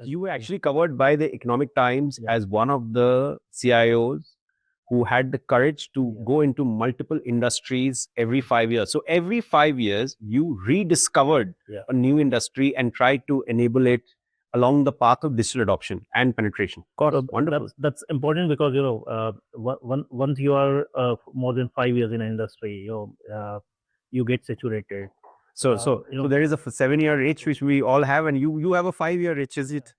You were actually covered by the Economic Times as one of the CIOs who had the courage to go into multiple industries every 5 years. So every 5 years, you rediscovered a new industry and tried to enable it along the path of digital adoption and penetration. Of course, So wonderful. that's important because once you are more than 5 years in an industry, you get saturated. So there is a 7-year itch which we all have, and you have a 5-year itch, is it?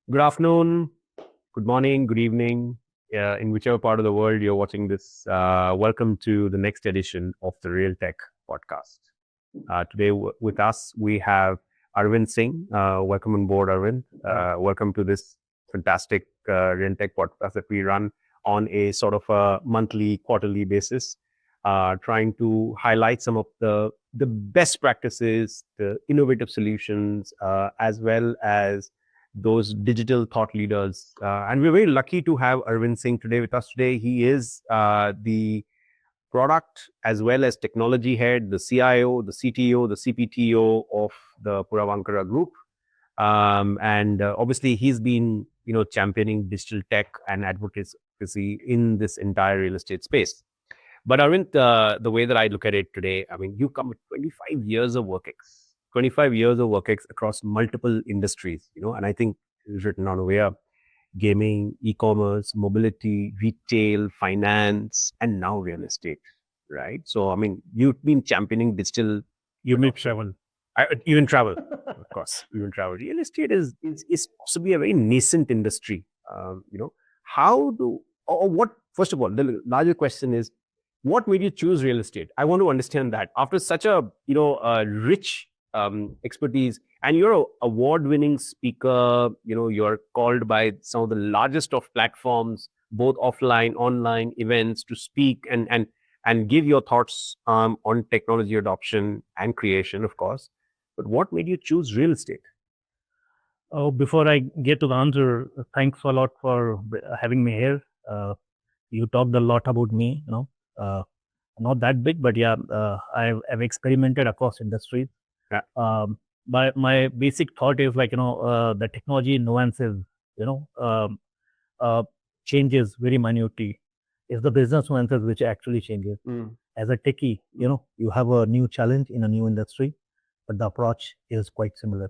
Good afternoon, good morning, good evening, in whichever part of the world you're watching this. Welcome to the next edition of the RealTech podcast. Today with us, we have Arvind Singh. Welcome on board, Arvind. Welcome to this fantastic RealTech podcast that we run on a sort of a monthly, quarterly basis, trying to highlight some of the best practices, the innovative solutions, as well as those digital thought leaders. And we're very lucky to have Arvind Singh today with us today. He is the product as well as technology head, the CIO, the CTO, the CPTO of the Puravankara group. And obviously he's been, championing digital tech and advocacy in this entire real estate space. But Arvind, the way that I look at it today, I mean, you come with 25 years of work 25 years of work across multiple industries, and I think it's written on over gaming, e-commerce, mobility, retail, finance, and now real estate, right? So, I mean, you've been championing digital. You may travel. Even travel, of course, even travel. Real estate is possibly a very nascent industry. First of all, the larger question is, what made you choose real estate? I want to understand that. After such a, rich expertise, and you're an award-winning speaker, you're called by some of the largest of platforms, both offline, online events, to speak and give your thoughts on technology adoption and creation, of course. But what made you choose real estate? Oh, before I get to the answer, thanks a lot for having me here. You talked a lot about me, not that big, but I've experimented across industries. Yeah. My basic thought is the technology nuances, changes very minutely. It's the business nuances which actually changes. As a techie, you have a new challenge in a new industry, but the approach is quite similar.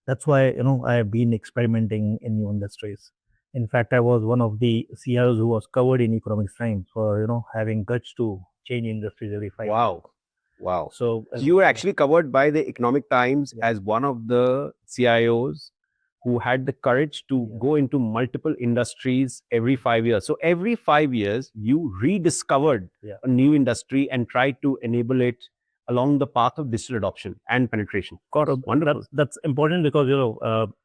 That's why, I have been experimenting in new industries. In fact, I was one of the CIOs who was covered in Economic Times for, having guts to change industries every 5 years. Wow. So you were actually covered by the Economic Times as one of the CIOs who had the courage to go into multiple industries every 5 years. So every 5 years, you rediscovered a new industry and tried to enable it along the path of digital adoption and penetration. Of course, wonderful. That's important because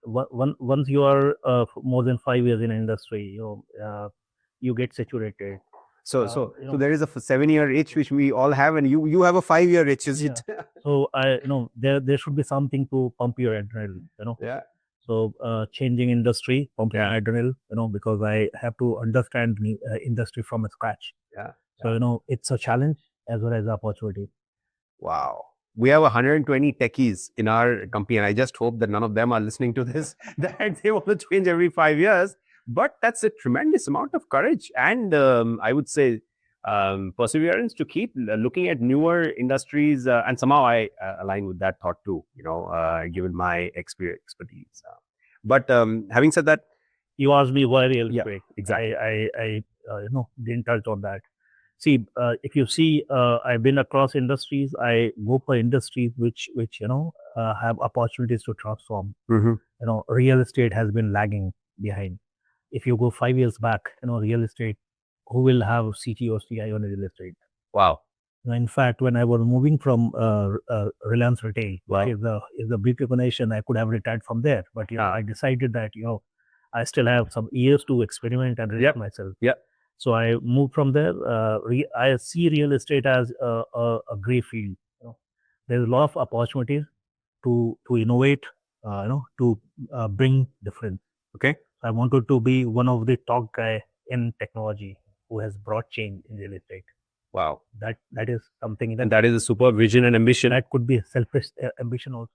once you are more than 5 years in an industry, you get saturated. So there is a 7-year itch which we all have, and you have a 5-year itch, is it? So there should be something to pump your adrenaline. Yeah. So changing industry, pumping adrenaline, because I have to understand the industry from scratch. Yeah. So it's a challenge as well as opportunity. Wow. We have 120 techies in our company, and I just hope that none of them are listening to this, that they want to change every 5 years. But that's a tremendous amount of courage and I would say perseverance to keep looking at newer industries. And somehow I align with that thought too, given my expertise. But having said that, you asked me why real estate. Exactly. I didn't touch on that. See, if you see, I've been across industries. I go for industries which have opportunities to transform. Real estate has been lagging behind. If you go 5 years back, real estate, who will have CTO, CIO on real estate? Wow. In fact, when I was moving from Reliance Retail, Wow. is the big recognition, I could have retired from there. But I decided that I still have some years to experiment and reach myself. Yeah. So I moved from there. I see real estate as a gray field. There's a lot of opportunities to innovate, to bring difference. Okay. I wanted to be one of the top guy in technology who has brought change in real estate. Wow. That is something And that is a super vision and ambition. that could be a selfish ambition also.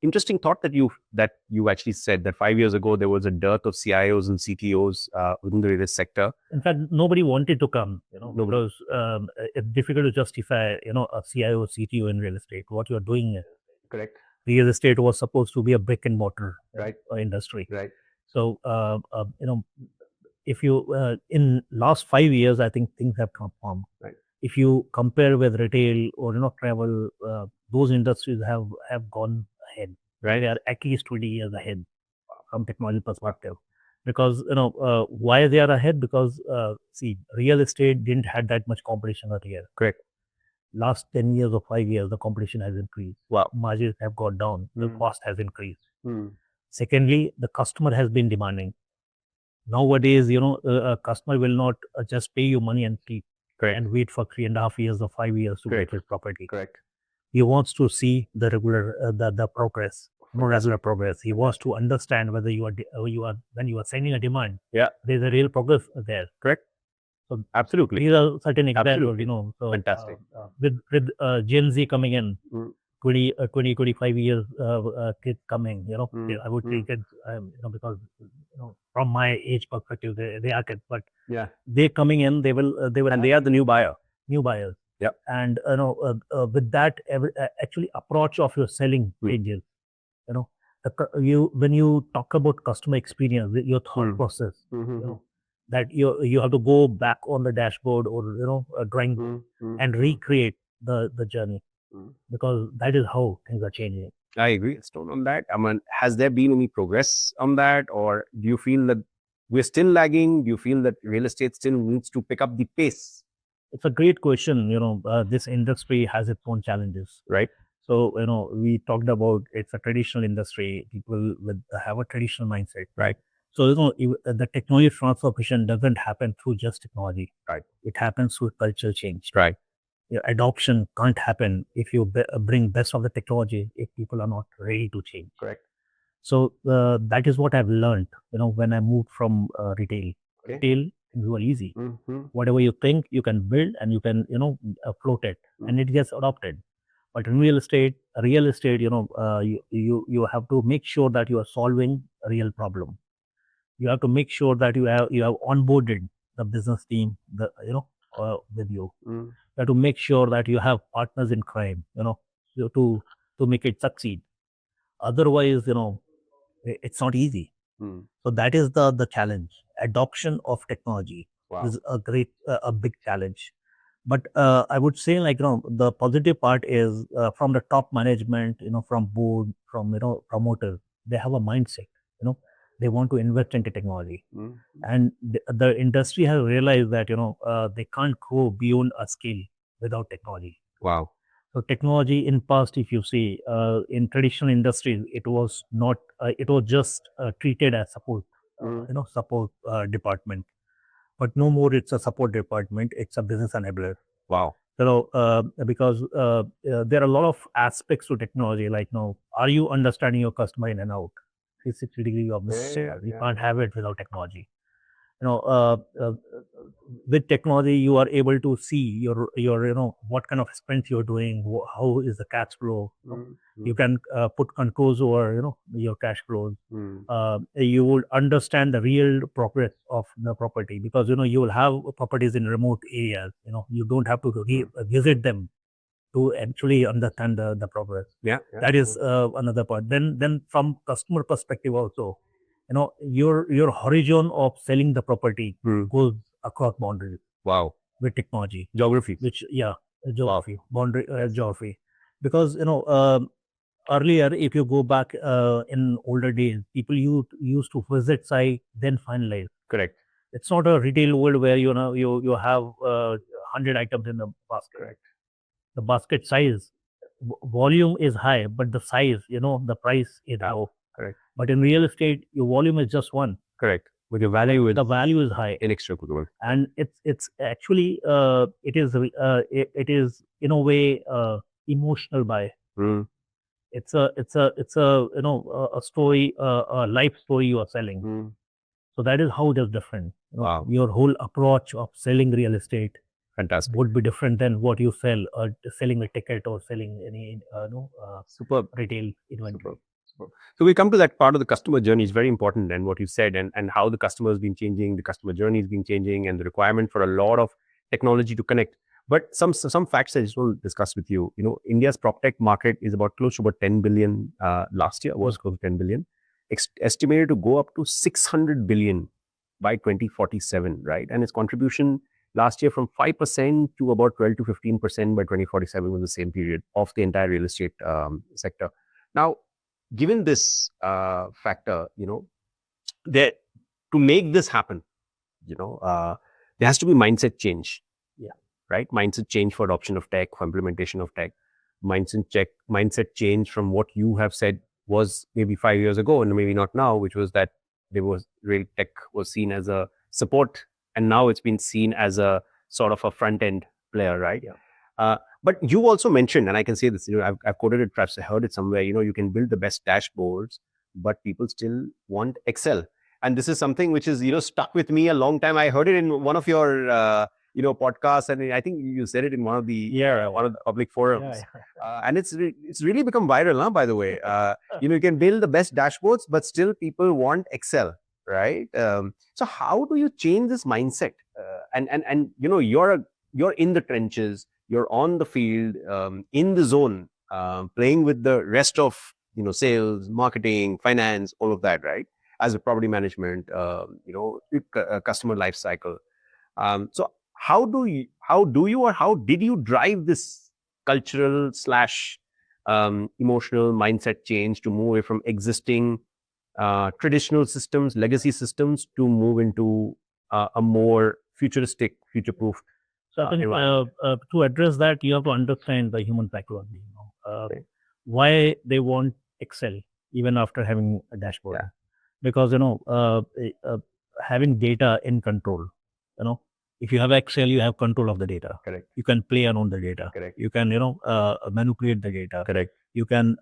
Interesting thought that you actually said that 5 years ago there was a dearth of CIOs and CTOs within the real estate sector. In fact, nobody wanted to come, Nobody. because it's difficult to justify, a CIO, CTO in real estate. What you are doing, Correct. real estate was supposed to be a brick and mortar Right. Industry. Right. So, if you in last 5 years, I think things have transformed. Right. If you compare with retail or travel, those industries have gone ahead. Right. They are at least 20 years ahead from technology perspective. Because why they are ahead? Because see, real estate didn't have that much competition earlier. Correct. Last 10 years or 5 years, the competition has increased. Wow. Margins have gone down. The cost has increased. Mm. Secondly, the customer has been demanding. Nowadays, a customer will not just pay you money and sleep. Correct. And wait for 3.5 years or 5 years to Correct. get his property. Correct. He wants to see the regular the progress, regular progress. He wants to understand whether you are when you are sending a demand. Yeah. There's a real progress there. Correct. So absolutely. These are certain examples. Absolutely. So Fantastic. With Gen Z coming in. Mm. 25 years kids coming, I would say kids, because from my age perspective, they are kids, but Yeah. they coming in, they will And they are the new buyer. new buyers. Yep. And with that, actually approach of your selling changes. When you talk about customer experience, your thought process, that you have to go back on the dashboard or drawing board and recreate the journey, because that is how things are changing. I agree, Stone, on that. I mean, has there been any progress on that, or do you feel that we're still lagging? Do you feel that real estate still needs to pick up the pace? It's a great question. This industry has its own challenges. Right. So, we talked about it's a traditional industry. People have a traditional mindset. Right. So, the technology transformation doesn't happen through just technology. Right. It happens through cultural change. Right. Adoption can't happen if you bring best of the technology if people are not ready to change. Correct. So that is what I've learned, when I moved from retail. Okay. Retail is very easy. Whatever you think, you can build and you can, float it, and it gets adopted. But in real estate, you have to make sure that you are solving a real problem. You have to make sure that you have onboarded the business team, with you. You have to make sure that you have partners in crime, to make it succeed. Otherwise, it's not easy. So that is the challenge. Adoption of technology is a big challenge. But I would say, the positive part is from the top management, from board, from promoters, they have a mindset. They want to invest into technology, and the industry has realized that they can't go beyond a scale without technology. Wow. So technology in past, if you see, in traditional industries, it was not. It was just treated as support, support department. But no more, it's a support department. It's a business enabler. Wow. Because there are a lot of aspects to technology. Like, are you understanding your customer in and out? 360 degree of this. You can't have it without technology. With technology, you are able to see your what kind of expense you're doing, how is the cash flow. You can put controls over your cash flows. You will understand the real progress of the property, because you will have properties in remote areas. You don't have to visit them to actually understand the progress. That is another part. Then from customer perspective also, your horizon of selling the property goes across boundaries. Wow. With technology, geography, geography, boundary geography, because earlier, if you go back in older days, people used to visit site, then finalize. Correct. It's not a retail world where you have 100 items in the basket. Correct. The basket size, volume is high, but the size, the price is low. Correct. But in real estate, your volume is just one. Correct. With your value, the value is high, inextricable, and it's actually it is in a way emotional buy. It's a a story, a life story you are selling. So that is how it is different. Wow. Your whole approach of selling real estate Fantastic. would be different than what you sell, selling a ticket or selling any Superb. retail inventory. Superb. So we come to that part of the customer journey is very important, and what you said, and how the customer has been changing, the customer journey has been changing, and the requirement for a lot of technology to connect. But some facts I just want to discuss with you. India's prop tech market is about close to about 10 billion last year, was close to 10 billion, estimated to go up to 600 billion by 2047, right? And its contribution last year from 5% to about 12 to 15% by 2047 was the same period of the entire real estate sector. Now, given this factor, that to make this happen, there has to be mindset change. Yeah. Right. Mindset change for adoption of tech, for implementation of tech. Mindset change from what you have said was maybe 5 years ago and maybe not now, which was that real tech was seen as a support, and now it's been seen as a sort of a front end player, right? Yeah. But you also mentioned, and I can say this, I've quoted it, perhaps I heard it somewhere, you can build the best dashboards, but people still want Excel. And this is something which is, stuck with me a long time. I heard it in one of your, podcasts, and I think you said it in one of the one of the public forums. And it's really become viral, by the way. You can build the best dashboards, but still people want Excel, right? So how do you change this mindset? And you're in the trenches, you're on the field, in the zone, playing with the rest of sales, marketing, finance, all of that, right? As a property management, customer life cycle. So how did you drive this cultural / emotional mindset change to move away from existing traditional systems, legacy systems, to move into a more futuristic, future-proof? So I think to address that, you have to understand the human psychology. Why they want Excel even after having a dashboard? Yeah. Because having data in control. If you have Excel, you have control of the data. Correct. You can play around the data. Correct. You can manipulate the data. Correct. You can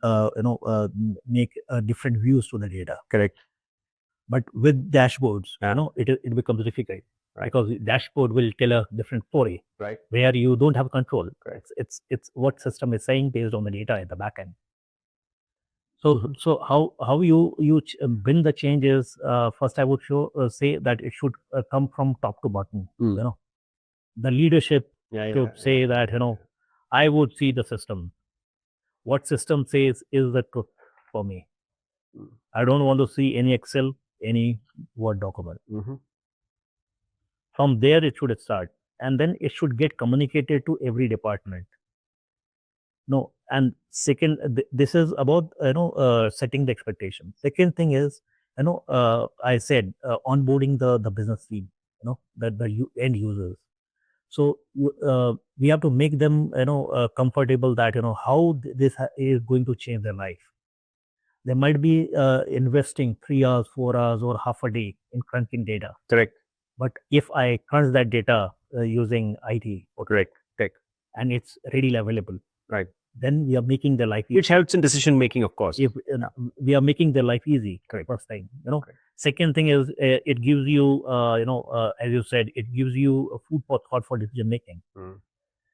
make different views to the data. Correct. But with dashboards, it becomes difficult. Right. Because dashboard will tell a different story, right, where you don't have control. Right. It's what system is saying based on the data at the back end. So how you bring the changes? First, I would say that it should come from top to bottom. The leadership should say that I would see the system. What system says is the truth for me. I don't want to see any Excel, any Word document. From there, it should start, and then it should get communicated to every department. No, and second, this is about setting the expectation. Second thing is, I said onboarding the business team, the end users. So we have to make them comfortable that how this is going to change their life. They might be investing 3 hours, 4 hours, or half a day in crunching data. Correct. But if I crunch that data using IT or tech, and it's readily available, right, then we are making their life easy. Which helps in decision making, of course. If we are making their life easy, correct, first thing, Second thing is it gives you, as you said, it gives you a food for thought for decision making.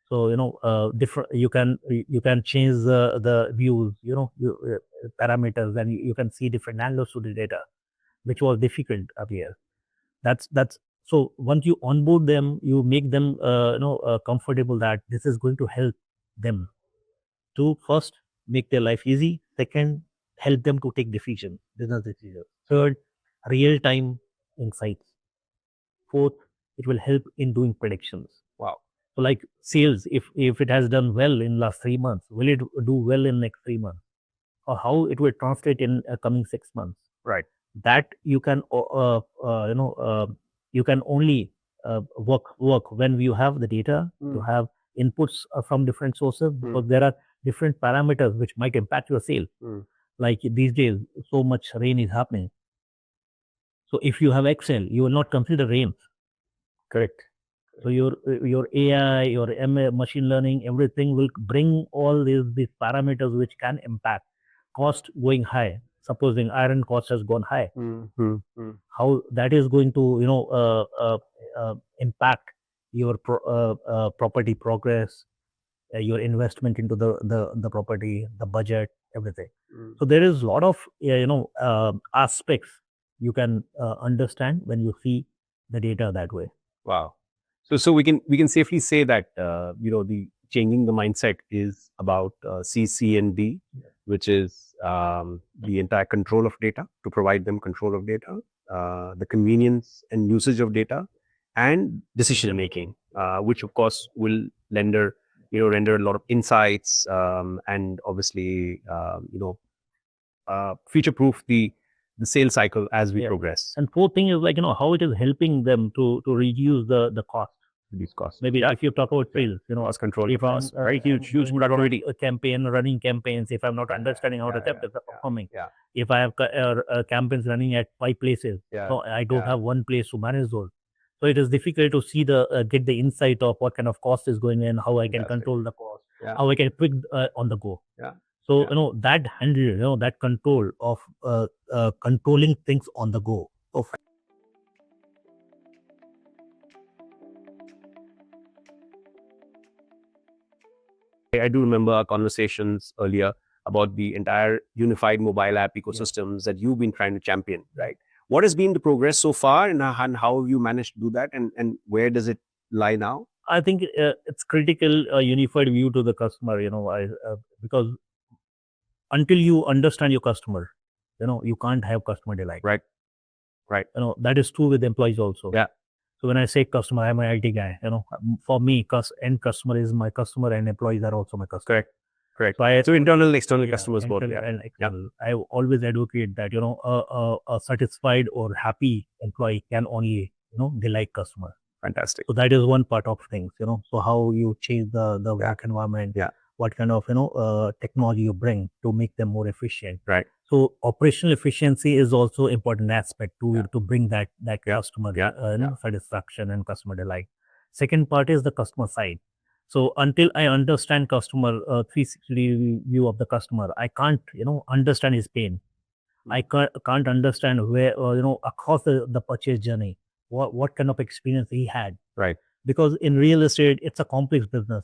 So different. You can change the views, parameters, and you can see different angles to the data, which was difficult up here. That's so once you onboard them, you make them comfortable that this is going to help them to first make their life easy. Second, help them to take business decisions. Third, real-time insights. Fourth, it will help in doing predictions. Wow. So like sales, if it has done well in last 3 months, will it do well in next 3 months? Or how it will translate in coming 6 months? Right. That you can you can only work when you have the data, to have inputs from different sources, because there are different parameters which might impact your sale. Like these days, so much rain is happening. So if you have Excel, you will not consider rain. Correct. So your AI, your machine learning, everything will bring all these parameters which can impact. cost going high, supposing iron cost has gone high, Mm-hmm. how that is going to impact your property progress, your investment into the property, the budget, everything. So there is a lot of aspects you can understand when you see the data that way. Wow. So we can safely say that the changing the mindset is about CC&D, which is the entire control of data, to provide them control of data, the convenience and usage of data, and decision making, which of course will render a lot of insights, and obviously future proof the sales cycle as we progress. And fourth thing is how it is helping them to reduce the cost. Reduce costs. Maybe if you talk about sales, cost control. if I'm Very huge running a campaign, running campaigns, if I'm not understanding how the campaigns are performing, if I have campaigns running at 5 places, so I don't have one place to manage those. So it is difficult to see get the insight of what kind of cost is going in, how I can control the cost, how I can quick on the go. So that handle, that control of controlling things on the go. I do remember our conversations earlier about the entire unified mobile app ecosystems that you've been trying to champion, right? What has been the progress so far, and how have you managed to do that, and where does it lie now? I think it's critical, a unified view to the customer, because until you understand your customer, you can't have customer delight. Right. That is true with employees also. Yeah. So when I say customer, I'm an IT guy. For me, end customer is my customer, and employees are also my customer. Correct. So internal and external customers both. Internal and external. I always advocate that a satisfied or happy employee can only delight customer. Fantastic. So that is one part of things. So how you change the work environment. What kind of technology you bring to make them more efficient. Right. So operational efficiency is also important aspect to bring that customer satisfaction and customer delight. Second part is the customer side. So until I understand customer 360 view of the customer, I can't understand his pain. I can't understand where across the purchase journey what kind of experience he had. Right. Because in real estate, it's a complex business,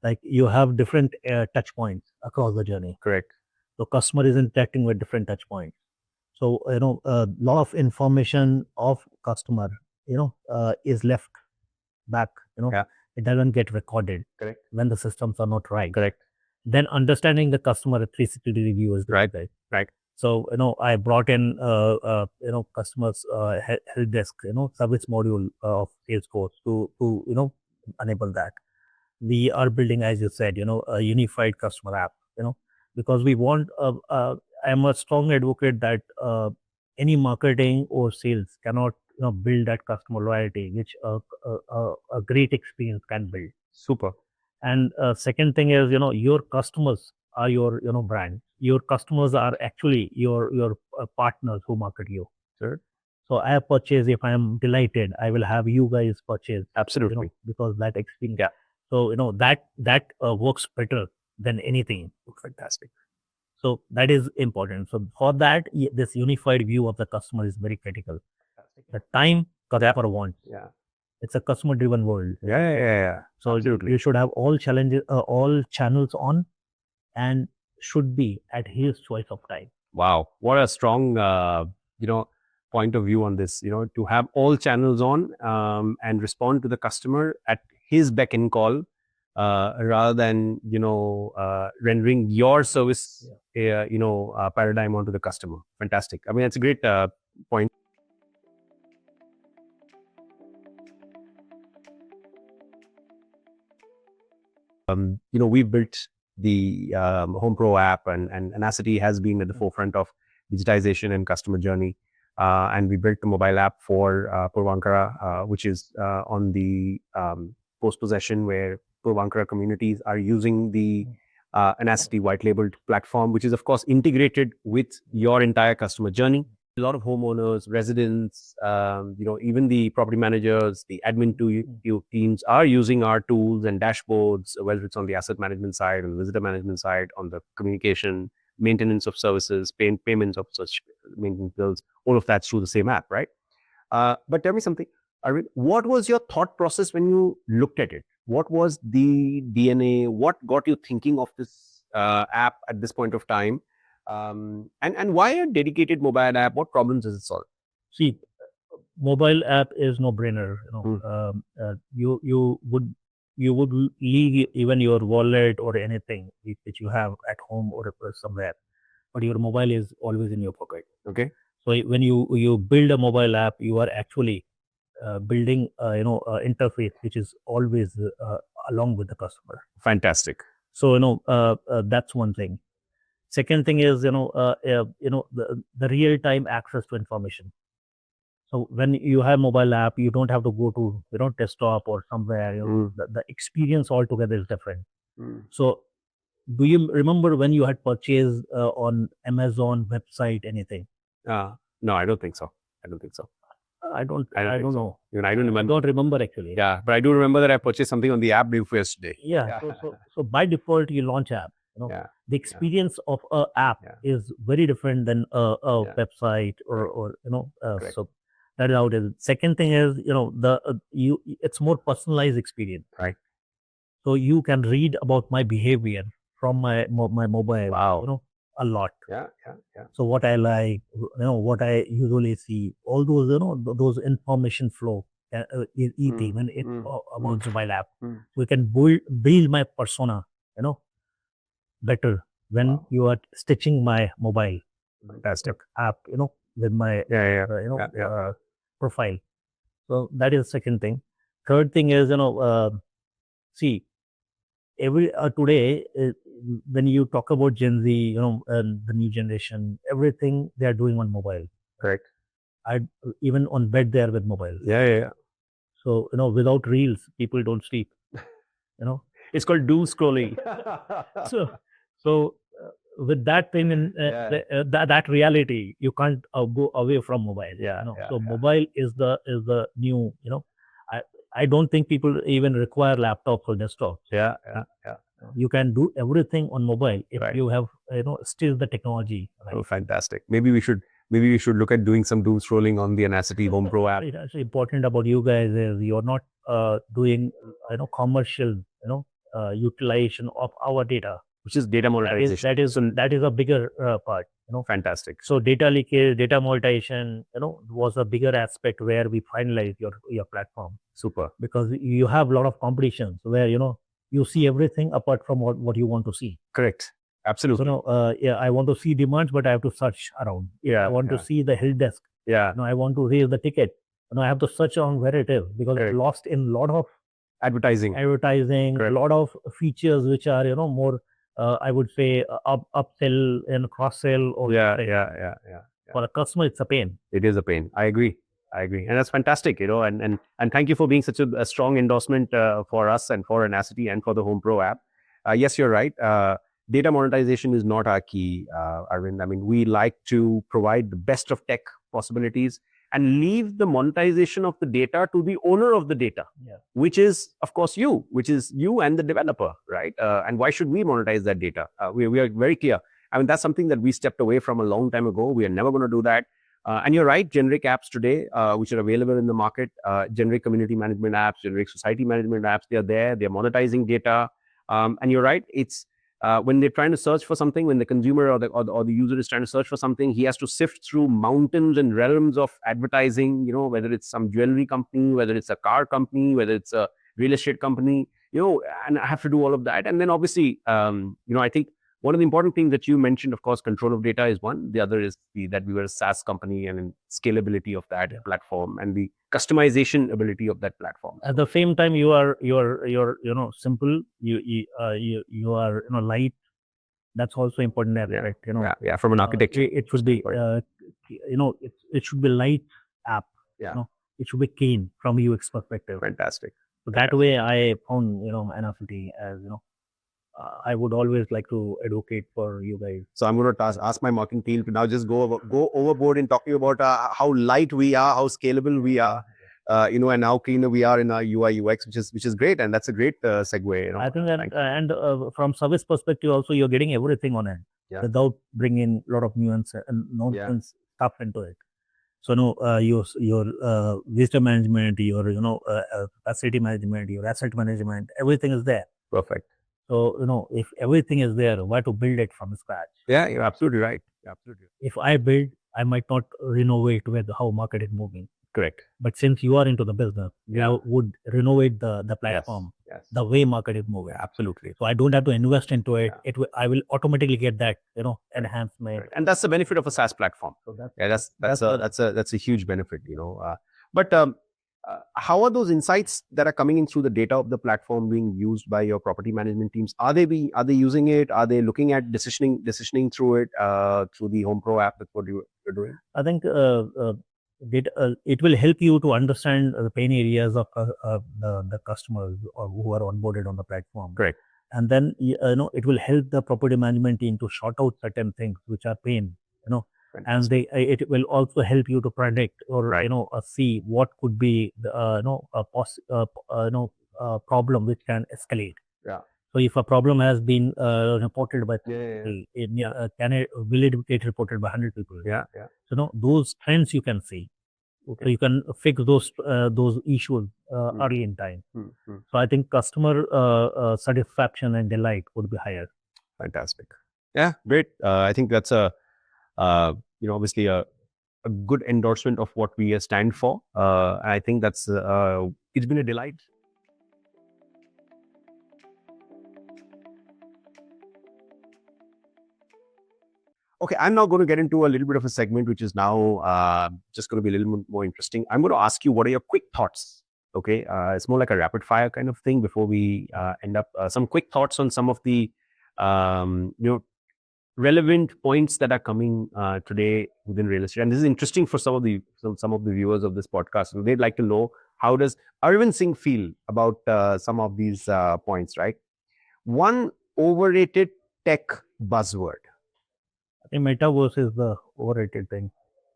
like you have different touch points across the journey. Correct. So customer is interacting with different touch points. So, a lot of information of customer, is left back, it doesn't get recorded. Correct. When the systems are not right. Correct. Then understanding the customer 360 view is right. So, I brought in, customers help desk, service module of Salesforce to enable that. We are building, as you said, a unified customer app, because we want, I'm a strong advocate that any marketing or sales cannot, build that customer loyalty, which a great experience can build. Super. And second thing is, your customers are your, brand. Your customers are actually your partners who market you. Sure. So I purchase, if I am delighted, I will have you guys purchase. Absolutely. Because that experience. Yeah. So, that works better than anything. Fantastic. So that is important. So for that, this unified view of the customer is very critical. The time customer wants. Yeah. It's a customer-driven world. Yeah. So absolutely. you should have all channels on, and should be at his choice of time. Wow, what a strong point of view on this. To have all channels on, and respond to the customer at his beck and call, rather than rendering your service paradigm onto the customer. Fantastic. I mean, that's a great point. We've built the Home Pro app, and ANACITY has been at the forefront of digitization and customer journey. And we built the mobile app for Puravankara, which is on the post-possession, where Puravankara communities are using the ANACITY white labeled platform, which is of course integrated with your entire customer journey. A lot of homeowners, residents, even the property managers, the admin teams are using our tools and dashboards, whether it's on the asset management side, on the visitor management side, on the communication, maintenance of services, payments of such maintenance bills, all of that's through the same app, right? But tell me something, Arvind, what was your thought process when you looked at it? What was the DNA? What got you thinking of this app at this point of time? And why a dedicated mobile app? What problems does it solve? See, mobile app is no brainer. You would leave even your wallet or anything which you have at home or somewhere, but your mobile is always in your pocket. Okay. So when you build a mobile app, you are actually building interface which is always along with the customer. Fantastic. So that's one thing. Second thing is the real time access to information. So when you have mobile app, you don't have to go to desktop or somewhere. The experience altogether is different. So do you remember when you had purchased on Amazon website anything? No, I don't think so. I don't know. Even I don't remember. I don't remember actually. Yeah, but I do remember that I purchased something on the app day before yesterday. Yeah. So by default, you launch app. The experience of a app is very different than a website or so that is how it is. Second thing is it's more personalized experience. Right. So you can read about my behavior from my mobile. Wow. A lot. Yeah. So what I like, what I usually see, all those those information flow is easy when it's about mobile app. We can build my persona, better when you are stitching my mobile. Fantastic. App, with my profile. So that is the second thing. Third thing is see, every today when you talk about Gen Z, the new generation, everything they are doing on mobile. Correct. Even on bed they are with mobile. Yeah. So without reels, people don't sleep. It's called doom scrolling. So with that thing and that reality, you can't go away from mobile. So mobile is the new. I don't think people even require laptops or desktops. Yeah. You can do everything on mobile if you have still the technology. Right? Oh, fantastic! Maybe we should look at doing some doom scrolling on the ANACITY Home Pro app. It's important about you guys is you're not doing commercial utilization of our data, which is data monetization. That is a bigger part. Fantastic. So data leakage, data monetization, was a bigger aspect where we finalize your platform. Super. Because you have a lot of competitions where you see everything apart from what you want to see. Correct. Absolutely. So I want to see demands, but I have to search around. I want to see the help desk. I want to raise the ticket. I have to search on where it is because it's lost in a lot of advertising, a lot of features which are more I would say upsell and cross sell. Or for a customer, it's a pain. It is a pain. I agree, and that's fantastic. And thank you for being such a strong endorsement for us and for ANACITY and for the Home Pro app. Yes, you're right. Data monetization is not our key, Arvind. I mean, we like to provide the best of tech possibilities and leave the monetization of the data to the owner of the data, which is, of course, you and the developer, right? And why should we monetize that data? We are very clear. I mean, that's something that we stepped away from a long time ago. We are never going to do that. And you're right, generic apps today, which are available in the market, generic community management apps, generic society management apps, they're there, they're monetizing data. And you're right, it's when they're trying to search for something, when the consumer or the user is trying to search for something, he has to sift through mountains and realms of advertising, whether it's some jewelry company, whether it's a car company, whether it's a real estate company, and I have to do all of that. And then obviously, I think one of the important things that you mentioned, of course, control of data is one. The other is that we were a SaaS company and scalability of that platform and the customization ability of that platform. At the same time, you are simple. You are light. That's also important aspect. From an architecture, it should be it should be light app. It should be clean from UX perspective. Fantastic. So that way, I found ANACITY as I would always like to advocate for you guys. So I'm going to ask my marketing team to now just go overboard in talking about how light we are, how scalable we are, and how cleaner we are in our UI UX, which is great, and that's a great segue. I think that, and from service perspective also, you're getting everything on it. without bringing a lot of nuance and nonsense stuff into it. So your visitor management, your facility management, your asset management, everything is there. Perfect. So if everything is there, why to build it from scratch? Yeah, you're absolutely right. Absolutely. If I build, I might not renovate with how market is moving. Correct. But since you are into the business, you would renovate the platform the way market is moving. Absolutely. So I don't have to invest into it. I will automatically get that enhancement. And that's the benefit of a SaaS platform. So that's a huge benefit. But how are those insights that are coming in through the data of the platform being used by your property management teams? Are they using it? Are they looking at decisioning through it through the Home Pro app? That's what you're doing. I think it will help you to understand the pain areas of the customers who are onboarded on the platform. Correct. And then it will help the property management team to sort out certain things which are pain. And it will also help you to predict or see what could be the problem which can escalate. Yeah. So if a problem has been reported by will it get reported by 100 people? Yeah. So those trends you can see. Okay. So you can fix those issues early in time. So I think customer satisfaction and delight would be higher. Fantastic. Yeah, great. I think that's obviously a good endorsement of what we stand for. I think that's it's been a delight. Okay, I'm now going to get into a little bit of a segment, which is now just going to be a little more interesting. I'm going to ask you, what are your quick thoughts? Okay, it's more like a rapid fire kind of thing before we end up. Some quick thoughts on some of the relevant points that are coming today within real estate. And this is interesting for some of the viewers of this podcast. And they'd like to know, how does Arvind Singh feel about some of these points, right? One overrated tech buzzword. I think metaverse is the overrated thing.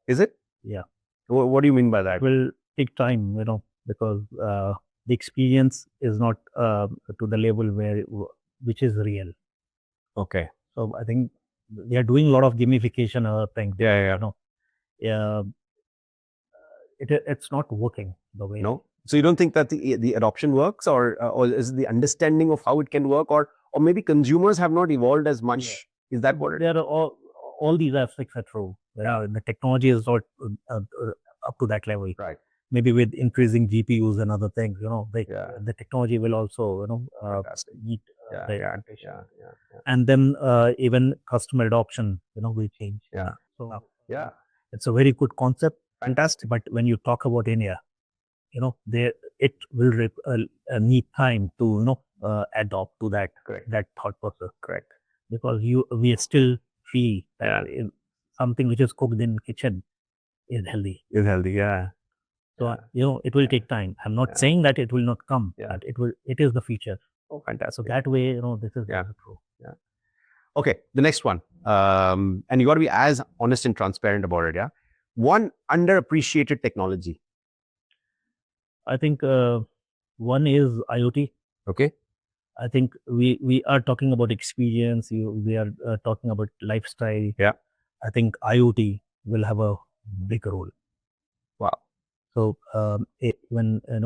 Is it? Yeah. What do you mean by that? It will take time, because the experience is not to the level which is real. Okay. So I think they are doing a lot of gamification things. It's not working the way. No. So you don't think that the adoption works, or is it the understanding of how it can work, or maybe consumers have not evolved as much? Yeah. Is that what it is? There are all these aspects are true. The technology is not up to that level. Right. Maybe with increasing GPUs and other things, the technology will also, meet the expectation. And then even customer adoption, will change. Yeah. So it's a very good concept. Fantastic. But when you talk about India, it will need time to adopt to that thought process. Correct. Because we still feel that something which is cooked in kitchen is healthy. So it will take time. I'm not saying that it will not come. But it is the future. Oh, fantastic. So that way, this is true. Yeah. Okay, the next one, and you got to be as honest and transparent about it. Yeah. One underappreciated technology. I think one is IoT. Okay. I think we are talking about experience. We are talking about lifestyle. Yeah. I think IoT will have a big role. Wow. So when a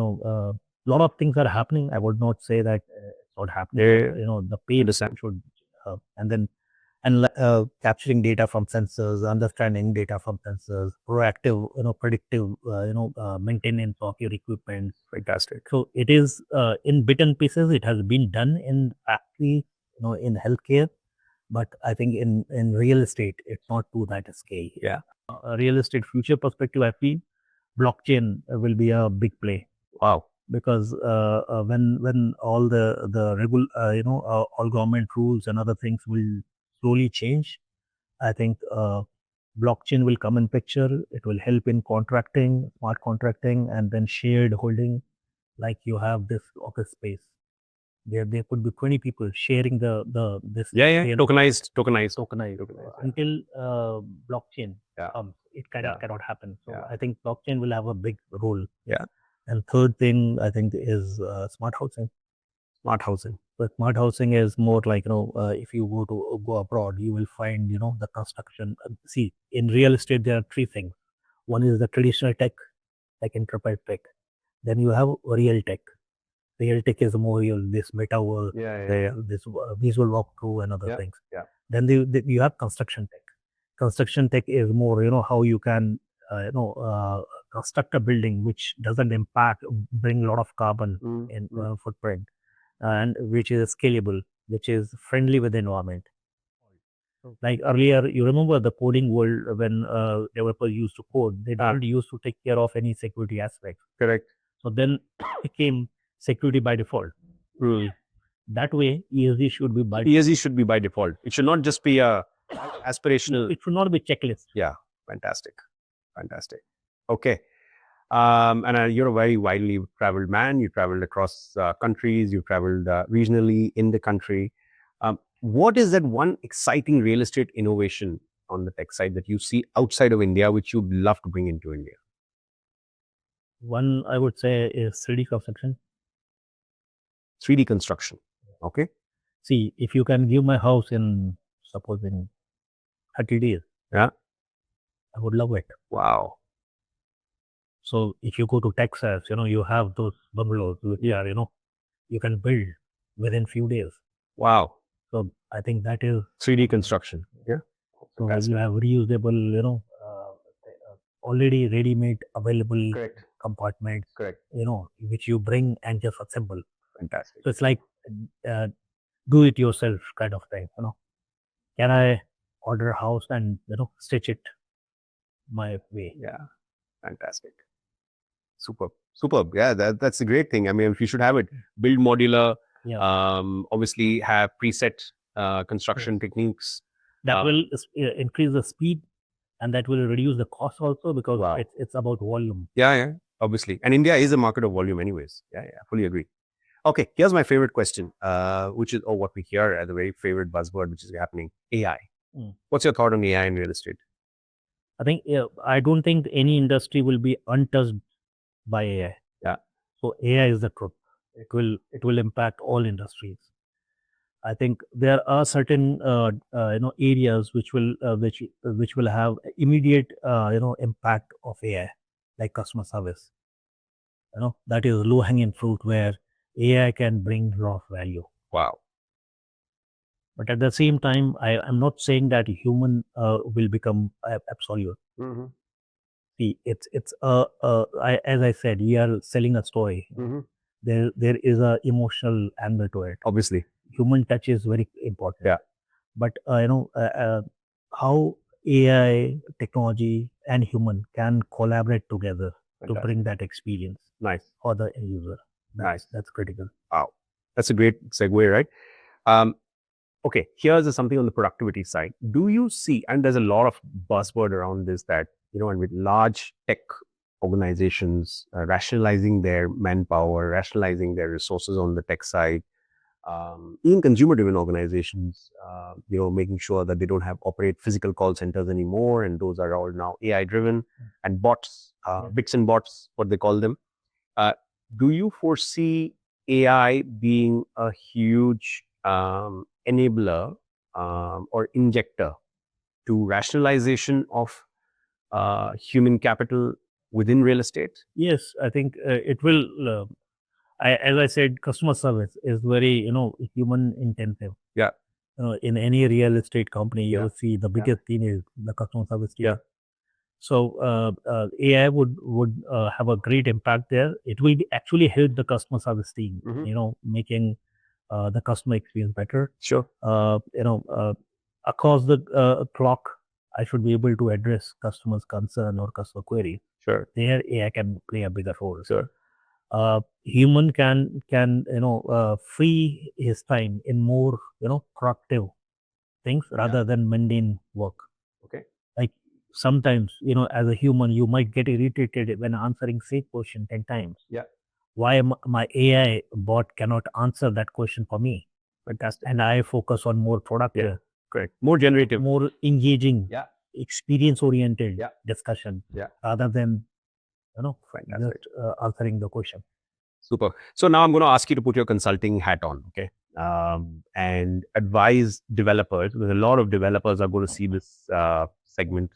lot of things are happening, I would not say that it's not happening. The pace should and capturing data from sensors, understanding data from sensors, proactive, predictive, maintenance of your equipment. Fantastic. So it is in bit and pieces. It has been done in factory, in healthcare, but I think in real estate, it's not to that scale. Yeah. Real estate future perspective, I feel blockchain will be a big play. Wow. Because when all all government rules and other things will slowly change, I think blockchain will come in picture. It will help in contracting, smart contracting, and then shared holding. Like you have this office space, there could be 20 people sharing this. Tokenized. Until blockchain comes, it cannot happen. So I think blockchain will have a big role. Yeah. And third thing, I think, is smart housing. Smart housing. But smart housing is more like, if you go abroad, you will find, the construction. See, in real estate, there are three things. One is the traditional tech, like enterprise tech. Then you have RealTech. RealTech is more this metaverse, this visual walkthrough and other things. Yeah. Then you have construction tech. Construction tech is more, how you can, construct a building which doesn't bring a lot of carbon in footprint, and which is scalable, which is friendly with the environment. Like earlier, you remember the coding world when developers used to code, they didn't used to take care of any security aspects. Correct. So then it came security by default. That way, ESG should be by default. It should not just be a aspirational. It should not be checklist. Yeah, fantastic. Okay. And you're a very widely traveled man. You traveled across countries. You traveled regionally in the country. What is that one exciting real estate innovation on the tech side that you see outside of India, which you'd love to bring into India? One, I would say, is 3D construction. 3D construction. Okay. See, if you can give my house in 30 days, yeah, I would love it. Wow. So if you go to Texas, you have those bungalows which are, you can build within few days. Wow. So I think that is 3D construction. Yeah. So you have reusable, already ready-made available compartments. Correct. Which you bring and just assemble. Fantastic. So it's like do it yourself kind of thing. Can I order a house and stitch it my way? Yeah. Fantastic. Superb. Yeah, that's a great thing. I mean, if you should have it, build modular. Yeah. Obviously have preset construction techniques. That will increase the speed, and that will reduce the cost also, because it's about volume. Yeah. Obviously. And India is a market of volume anyways. Yeah. Fully agree. Okay, here's my favorite question, which is what we hear as a very favorite buzzword, which is happening, AI. What's your thought on AI in real estate? I don't think any industry will be untouched by AI. Yeah. So AI is the truth. It will impact all industries. I think there are certain areas which will have immediate impact of AI, like customer service. That is low hanging fruit where AI can bring a lot of value. Wow. But at the same time, I'm not saying that human will become absolute. See, it's as I said, we are selling a story. There is a emotional angle to it. Obviously, human touch is very important. Yeah. But how AI, technology, and human can collaborate together to bring that experience. Nice. For the end user. That's critical. Wow, that's a great segue, right? Okay, here's something on the productivity side. Do you see, and there's a lot of buzzword around this, that and with large tech organizations rationalizing their manpower, rationalizing their resources on the tech side, even consumer-driven organizations, making sure that they don't operate physical call centers anymore, and those are all now AI-driven, and bots, bits and bots, what they call them. Do you foresee AI being a huge enabler or injector to rationalization of human capital within real estate? Yes, I think it will. As I said, customer service is very, human intensive. Yeah. In any real estate company, you will see the biggest thing is the customer service team. Yeah. So AI would have a great impact there. It will actually help the customer service team, making the customer experience better. Sure. Across the clock, I should be able to address customers' concern or customer query. Sure. There, AI can play a bigger role. Sure. Human can free his time in more productive things rather than mundane work. Okay. Like sometimes as a human you might get irritated when answering same question 10 times. Yeah. Why my AI bot cannot answer that question for me? Fantastic. And I focus on more productive, correct, more generative, more engaging, experience oriented discussion, rather than just answering the question. Super. So now I'm going to ask you to put your consulting hat on, okay? And advise developers. Because a lot of developers are going to see this segment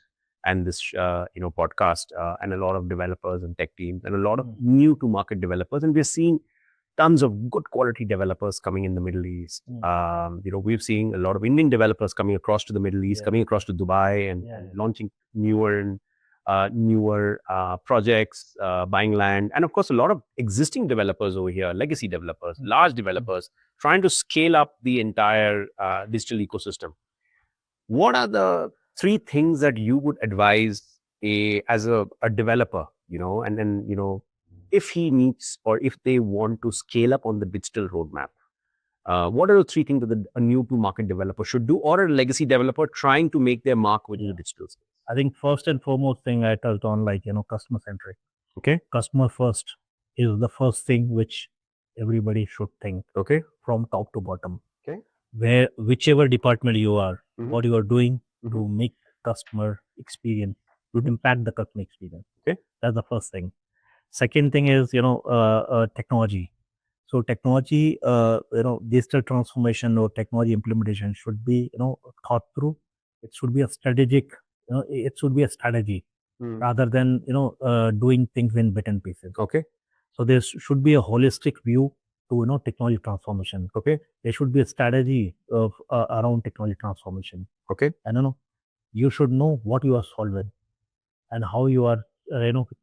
and this podcast, and a lot of developers and tech teams, and a lot of new to market developers, and we're seeing tons of good quality developers coming in the Middle East. We've seen a lot of Indian developers coming across to the Middle East, coming across to Dubai, and launching newer projects, buying land, and of course a lot of existing developers over here, legacy developers, large developers, trying to scale up the entire digital ecosystem. What are the 3 things that you would advise as a developer, and then, if he needs or if they want to scale up on the digital roadmap? What are the 3 things that a new to market developer should do, or a legacy developer trying to make their mark within the digital space? I think first and foremost thing I touched on, customer centric. Okay. Customer first is the first thing which everybody should think. Okay. From top to bottom. Okay. Whichever department you are, what you are doing to make customer experience, to impact the customer experience. Okay. That's the first thing. Second thing is, technology. So technology, digital transformation or technology implementation should be, thought through. It should be a strategic, it should be a strategy rather than, doing things in bit and pieces. Okay. So there should be a holistic view to, technology transformation. Okay. There should be a strategy of around technology transformation. Okay. And, you should know what you are solving and how you are,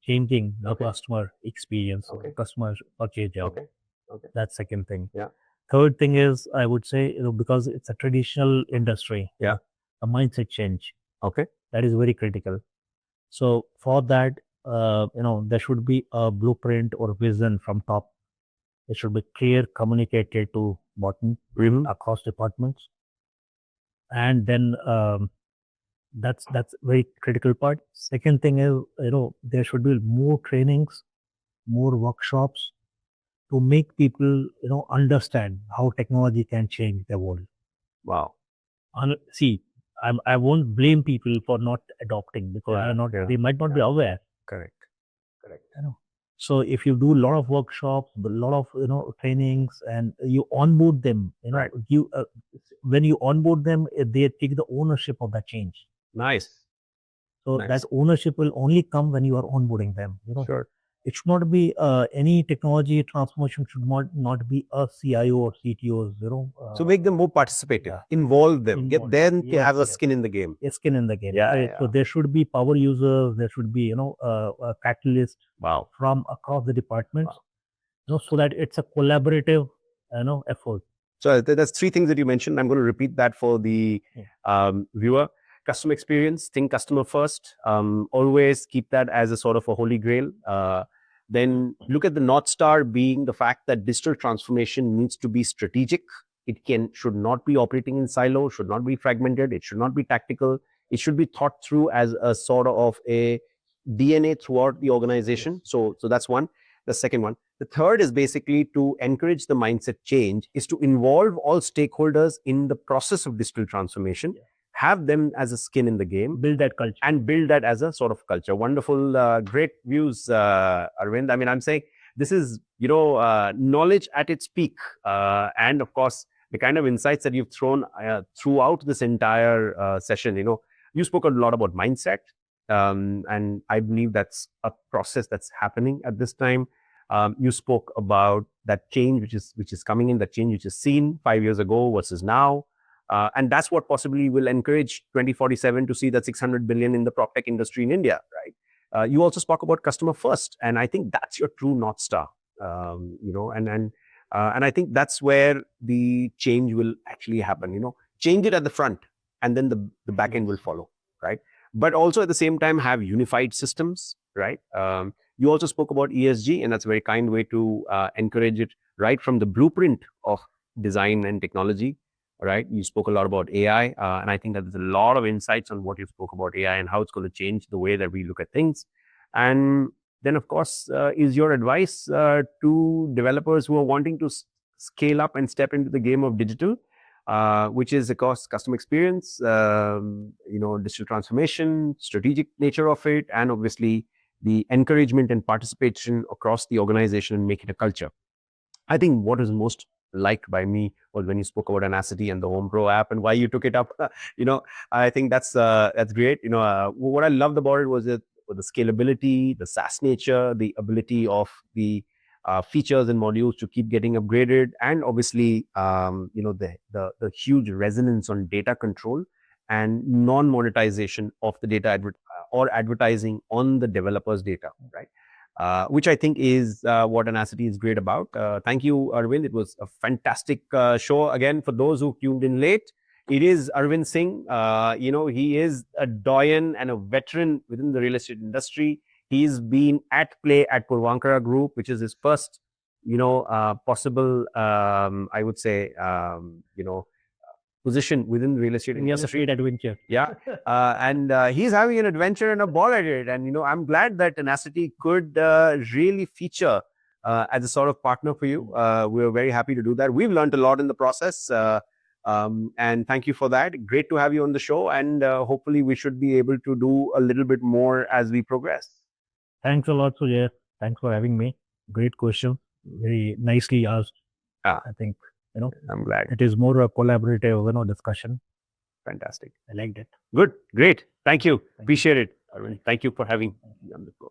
changing the customer experience, customer purchase job. Okay. Okay. That's second thing. Yeah. Third thing is, I would say, because it's a traditional industry, Yeah. a mindset change. Okay. That is very critical. So for that, there should be a blueprint or vision from top. It should be clear, communicated to bottom across departments. And then that's very critical part. Second thing is, there should be more trainings, more workshops to make people, understand how technology can change the world. Wow. See, I won't blame people for not adopting because they might not be aware. Correct. So if you do a lot of workshops, a lot of trainings, and you onboard them, when you onboard them, they take the ownership of that change. Nice. So that ownership will only come when you are onboarding them. Sure. It should not be any technology transformation should not be a CIO or CTO's. So make them more participative, involve them, get them to have a skin in the game. A skin in the game. Yeah. So there should be power users. There should be a catalyst. Wow. From across the departments. So that it's a collaborative effort. So that's 3 things that you mentioned. I'm going to repeat that for the viewer. Customer experience, think customer first. Always keep that as a sort of a holy grail. Then look at the North Star being the fact that digital transformation needs to be strategic. It should not be operating in silos, should not be fragmented, it should not be tactical. It should be thought through as a sort of a DNA throughout the organization. So that's one. The second one. The third is basically to encourage the mindset change, is to involve all stakeholders in the process of digital transformation. Have them as a skin in the game, build that culture, and build that as a sort of culture. Wonderful, great views, Arvind. I mean, I'm saying this is, knowledge at its peak. And of course, the kind of insights that you've thrown throughout this entire session, you spoke a lot about mindset. And I believe that's a process that's happening at this time. You spoke about that change, which is coming in, that change which is seen 5 years ago versus now. And that's what possibly will encourage 2047 to see that 600 billion in the prop tech industry in India, right? You also spoke about customer first, and I think that's your true North Star, and I think that's where the change will actually happen. Change it at the front, and then the back end will follow, right? But also at the same time have unified systems, right? You also spoke about ESG, and that's a very kind way to encourage it right from the blueprint of design and technology. Right, you spoke a lot about AI, and I think that there's a lot of insights on what you spoke about AI and how it's going to change the way that we look at things. And then, of course, is your advice to developers who are wanting to scale up and step into the game of digital, which is, of course, customer experience, digital transformation, strategic nature of it, and obviously the encouragement and participation across the organization and make it a culture. I think what is most liked by me was when you spoke about ANACITY and the Home Pro app and why you took it up. I think that's great. What I loved about it was the scalability, the SaaS nature, the ability of the features and modules to keep getting upgraded, and obviously, the huge resonance on data control and non-monetization of the data or advertising on the developer's data, right? Which I think is what ANACITY is great about. Thank you, Arvind. It was a fantastic show. Again, for those who tuned in late, it is Arvind Singh. He is a doyen and a veteran within the real estate industry. He's been at play at Puravankara Group, which is his first, possible, I would say, position within the real estate industry. Adventure. Yeah. And he's having an adventure and a ball at it. And, I'm glad that ANACITY could really feature as a sort of partner for you. We're very happy to do that. We've learned a lot in the process. And thank you for that. Great to have you on the show. And hopefully we should be able to do a little bit more as we progress. Thanks a lot, Shajai. Thanks for having me. Great question. Very nicely asked. I think, I'm glad. it is more a collaborative, discussion. Fantastic. I liked it. Good. Great. Thank you. Appreciate it, Arvind. Thank you for having me on the show.